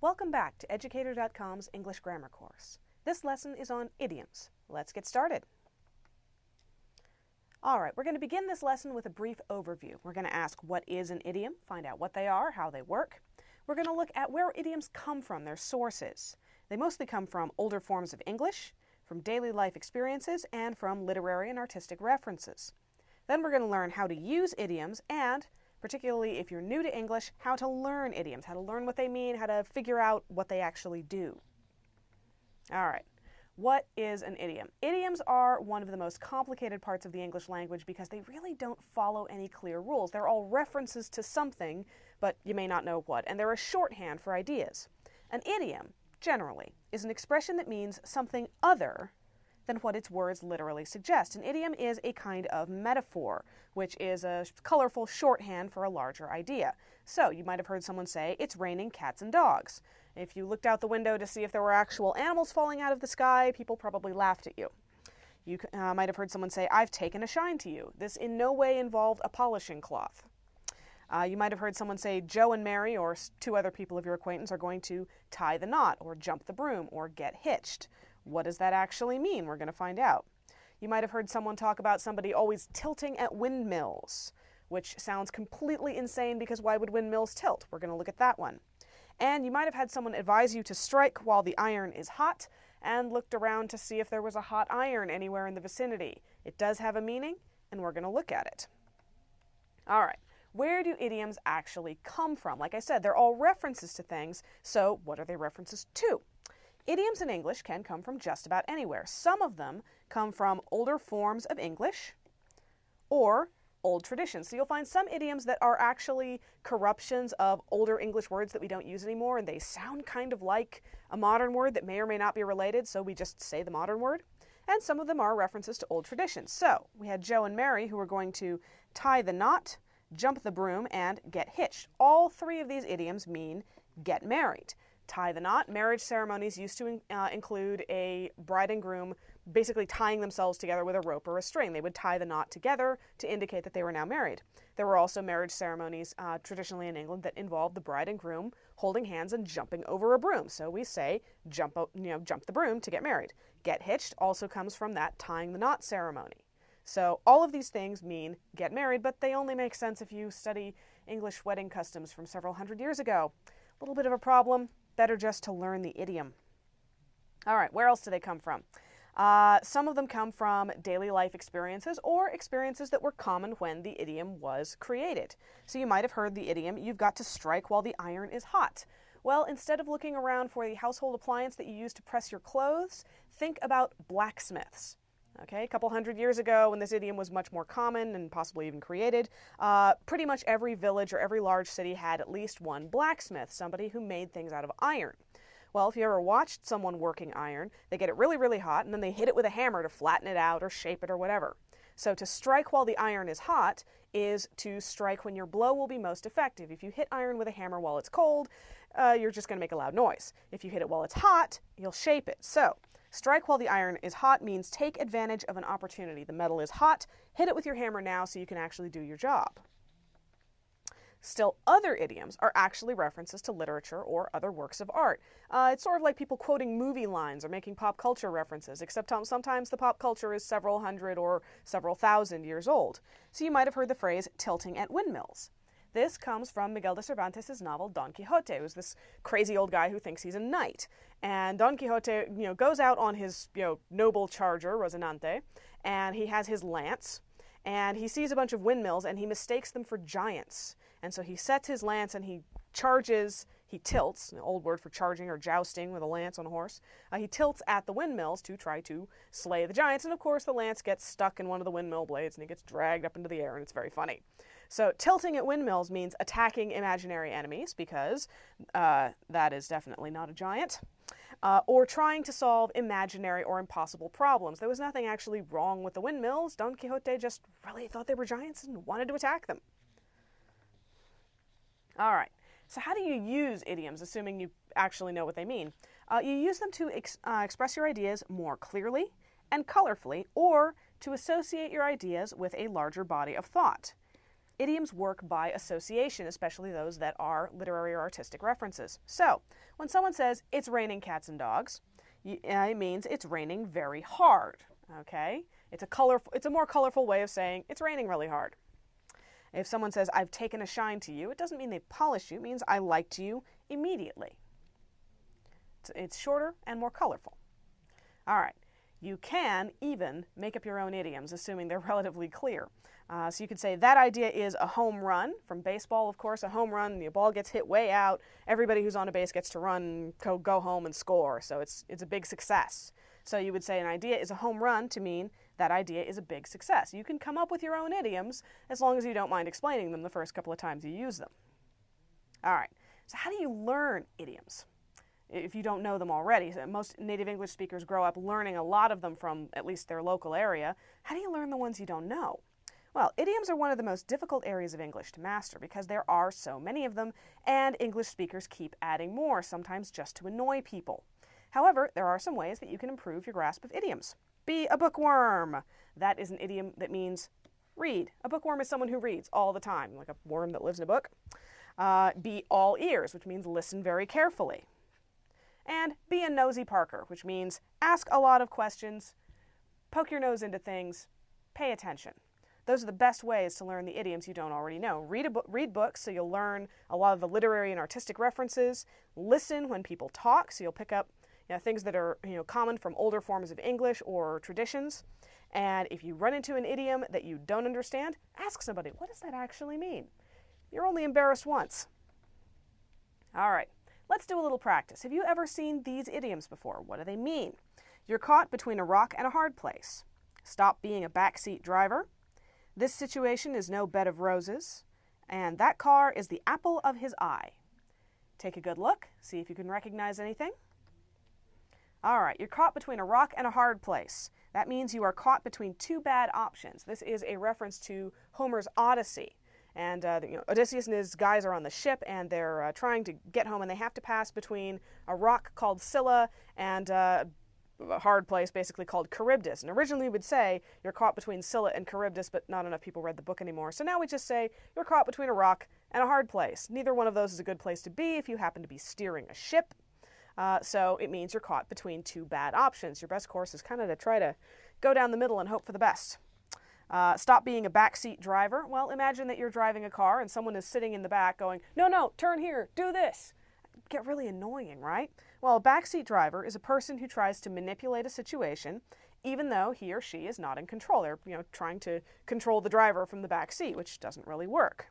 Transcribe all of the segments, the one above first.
Welcome back to Educator.com's English Grammar course. This lesson is on idioms. Let's get started. All right, we're going to begin this lesson with a brief overview. We're going to ask what is an idiom, find out what they are, how they work. We're going to look at where idioms come from, their sources. They mostly come from older forms of English, from daily life experiences, and from literary and artistic references. Then we're going to learn how to use idioms and, particularly if you're new to English, how to learn idioms, how to learn what they mean, how to figure out what they actually do. All right, what is an idiom? Idioms are one of the most complicated parts of the English language because they really don't follow any clear rules. They're all references to something, but you may not know what, and they're a shorthand for ideas. An idiom, generally, is an expression that means something other than what its words literally suggest. An idiom is a kind of metaphor, which is a colorful shorthand for a larger idea. So you might have heard someone say, "It's raining cats and dogs." If you looked out the window to see if there were actual animals falling out of the sky, people probably laughed at you. You might have heard someone say, "I've taken a shine to you." This in no way involved a polishing cloth. You might have heard someone say, "Joe and Mary," or two other people of your acquaintance, "are going to tie the knot," or "jump the broom," or "get hitched." What does that actually mean? We're going to find out. You might have heard someone talk about somebody always tilting at windmills, which sounds completely insane because why would windmills tilt? We're going to look at that one. And you might have had someone advise you to strike while the iron is hot and looked around to see if there was a hot iron anywhere in the vicinity. It does have a meaning, and we're going to look at it. All right. Where do idioms actually come from? Like I said, they're all references to things, so what are they references to? Idioms in English can come from just about anywhere. Some of them come from older forms of English or old traditions. So you'll find some idioms that are actually corruptions of older English words that we don't use anymore, and they sound kind of like a modern word that may or may not be related, so we just say the modern word. And some of them are references to old traditions. So we had Joe and Mary who were going to tie the knot, jump the broom, and get hitched. All three of these idioms mean get married. Tie the knot. Marriage ceremonies used to include a bride and groom basically tying themselves together with a rope or a string. They would tie the knot together to indicate that they were now married. There were also marriage ceremonies traditionally in England that involved the bride and groom holding hands and jumping over a broom. So we say jump the broom to get married. Get hitched also comes from that tying the knot ceremony. So all of these things mean get married, but they only make sense if you study English wedding customs from several hundred years ago. A little bit of a problem. Better just to learn the idiom. All right, where else do they come from? Some of them come from daily life experiences or experiences that were common when the idiom was created. So you might have heard the idiom, "You've got to strike while the iron is hot." Well, instead of looking around for the household appliance that you use to press your clothes, think about blacksmiths. Okay, a couple hundred years ago, when this idiom was much more common and possibly even created, pretty much every village or every large city had at least one blacksmith, somebody who made things out of iron. Well, if you ever watched someone working iron, they get it really, really hot, and then they hit it with a hammer to flatten it out or shape it or whatever. So to strike while the iron is hot is to strike when your blow will be most effective. If you hit iron with a hammer while it's cold, you're just going to make a loud noise. If you hit it while it's hot, you'll shape it. So strike while the iron is hot means take advantage of an opportunity. The metal is hot, hit it with your hammer now so you can actually do your job. Still, other idioms are actually references to literature or other works of art. It's sort of like people quoting movie lines or making pop culture references, except sometimes the pop culture is several hundred or several thousand years old. So you might have heard the phrase tilting at windmills. This comes from Miguel de Cervantes' novel Don Quixote, who's this crazy old guy who thinks he's a knight. And Don Quixote, goes out on his, noble charger, Rocinante, and he has his lance, and he sees a bunch of windmills, and he mistakes them for giants. And so he sets his lance and he tilts, an old word for charging or jousting with a lance on a horse. He tilts at the windmills to try to slay the giants. And of course, the lance gets stuck in one of the windmill blades and he gets dragged up into the air, and it's very funny. So tilting at windmills means attacking imaginary enemies, because that is definitely not a giant, or trying to solve imaginary or impossible problems. There was nothing actually wrong with the windmills. Don Quixote just really thought they were giants and wanted to attack them. All right, so how do you use idioms, assuming you actually know what they mean? You use them to express your ideas more clearly and colorfully, or to associate your ideas with a larger body of thought. Idioms work by association, especially those that are literary or artistic references. So, when someone says, it's raining cats and dogs, it means it's raining very hard, okay? It's a more colorful way of saying it's raining really hard. If someone says, I've taken a shine to you, it doesn't mean they polished you, it means I liked you immediately. It's shorter and more colorful. All right. You can even make up your own idioms, assuming they're relatively clear. So you could say that idea is a home run. From baseball, of course, a home run, the ball gets hit way out. Everybody who's on a base gets to run, go home and score. So it's a big success. So you would say an idea is a home run to mean that idea is a big success. You can come up with your own idioms as long as you don't mind explaining them the first couple of times you use them. All right. So how do you learn idioms? If you don't know them already. Most native English speakers grow up learning a lot of them from at least their local area. How do you learn the ones you don't know? Well, idioms are one of the most difficult areas of English to master because there are so many of them, and English speakers keep adding more, sometimes just to annoy people. However, there are some ways that you can improve your grasp of idioms. Be a bookworm. That is an idiom that means read. A bookworm is someone who reads all the time, like a worm that lives in a book. Be all ears, which means listen very carefully. And be a nosy Parker, which means ask a lot of questions, poke your nose into things, pay attention. Those are the best ways to learn the idioms you don't already know. Read books so you'll learn a lot of the literary and artistic references. Listen when people talk so you'll pick up things that are common from older forms of English or traditions. And if you run into an idiom that you don't understand, ask somebody, what does that actually mean? You're only embarrassed once. All right. Let's do a little practice. Have you ever seen these idioms before? What do they mean? You're caught between a rock and a hard place. Stop being a backseat driver. This situation is no bed of roses. And that car is the apple of his eye. Take a good look. See if you can recognize anything. All right, you're caught between a rock and a hard place. That means you are caught between two bad options. This is a reference to Homer's Odyssey. And Odysseus and his guys are on the ship, and they're trying to get home, and they have to pass between a rock called Scylla and a hard place basically called Charybdis. And originally we would say you're caught between Scylla and Charybdis, but not enough people read the book anymore. So now we just say you're caught between a rock and a hard place. Neither one of those is a good place to be if you happen to be steering a ship. So it means you're caught between two bad options. Your best course is kind of to try to go down the middle and hope for the best. Stop being a backseat driver. Well, imagine that you're driving a car and someone is sitting in the back going, no, turn here, do this. Get really annoying, right? Well, a backseat driver is a person who tries to manipulate a situation even though he or she is not in control. They're, trying to control the driver from the back seat, which doesn't really work.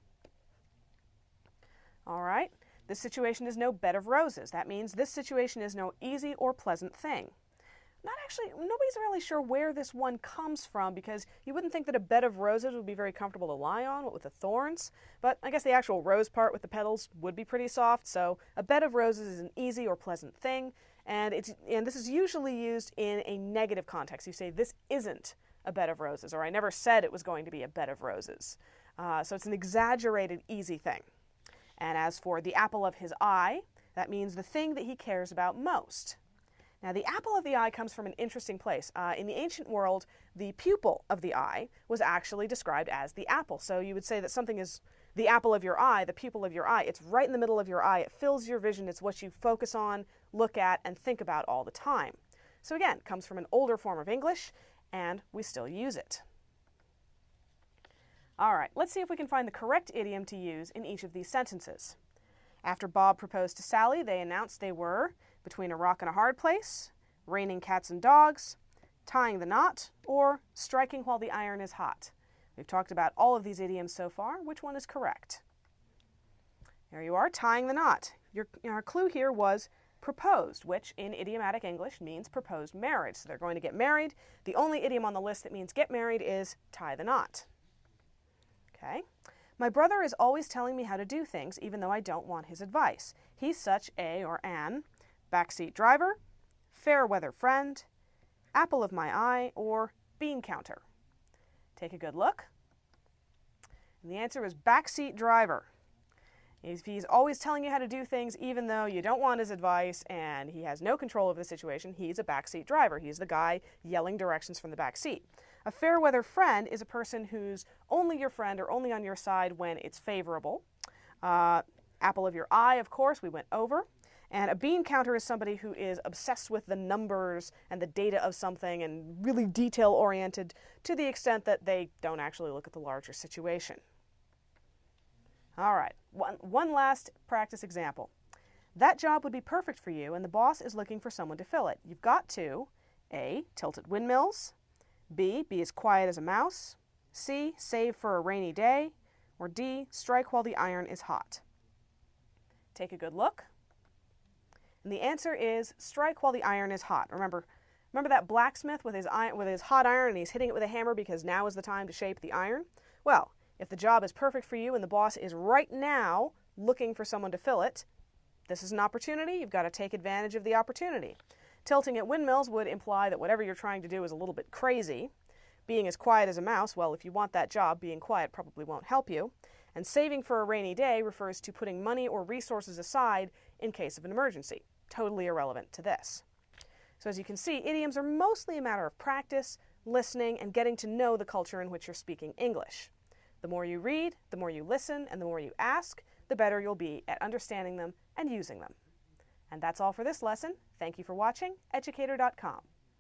All right. This situation is no bed of roses. That means this situation is no easy or pleasant thing. Nobody's really sure where this one comes from because you wouldn't think that a bed of roses would be very comfortable to lie on, what with the thorns, but I guess the actual rose part with the petals would be pretty soft, so a bed of roses is an easy or pleasant thing, and this is usually used in a negative context. You say, this isn't a bed of roses, or I never said it was going to be a bed of roses. So it's an exaggerated, easy thing. And as for the apple of his eye, that means the thing that he cares about most. Now, the apple of the eye comes from an interesting place. In the ancient world, the pupil of the eye was actually described as the apple. So you would say that something is the apple of your eye, the pupil of your eye. It's right in the middle of your eye. It fills your vision. It's what you focus on, look at, and think about all the time. So again, it comes from an older form of English, and we still use it. All right, let's see if we can find the correct idiom to use in each of these sentences. After Bob proposed to Sally, they announced they were between a rock and a hard place, raining cats and dogs, tying the knot, or striking while the iron is hot. We've talked about all of these idioms so far. Which one is correct? There you are, tying the knot. Our clue here was proposed, which in idiomatic English means proposed marriage. So they're going to get married. The only idiom on the list that means get married is tie the knot. Okay. My brother is always telling me how to do things, even though I don't want his advice. He's such a or an backseat driver, fair weather friend, apple of my eye, or bean counter. Take a good look. And the answer is backseat driver. If he's always telling you how to do things, even though you don't want his advice and he has no control over the situation, he's a backseat driver. He's the guy yelling directions from the back seat. A fair weather friend is a person who's only your friend or only on your side when it's favorable. Apple of your eye, of course, we went over. And a bean counter is somebody who is obsessed with the numbers and the data of something and really detail-oriented to the extent that they don't actually look at the larger situation. All right, one last practice example. That job would be perfect for you, and the boss is looking for someone to fill it. You've got to A, tilt at windmills, B, be as quiet as a mouse, C, save for a rainy day, or D, strike while the iron is hot. Take a good look. And the answer is strike while the iron is hot. Remember that blacksmith with his hot iron and he's hitting it with a hammer because now is the time to shape the iron? Well, if the job is perfect for you and the boss is right now looking for someone to fill it, this is an opportunity. You've got to take advantage of the opportunity. Tilting at windmills would imply that whatever you're trying to do is a little bit crazy. Being as quiet as a mouse, well, if you want that job, being quiet probably won't help you. And saving for a rainy day refers to putting money or resources aside in case of an emergency. Totally irrelevant to this. So as you can see, idioms are mostly a matter of practice, listening, and getting to know the culture in which you're speaking English. The more you read, the more you listen, and the more you ask, the better you'll be at understanding them and using them. And that's all for this lesson. Thank you for watching. Educator.com.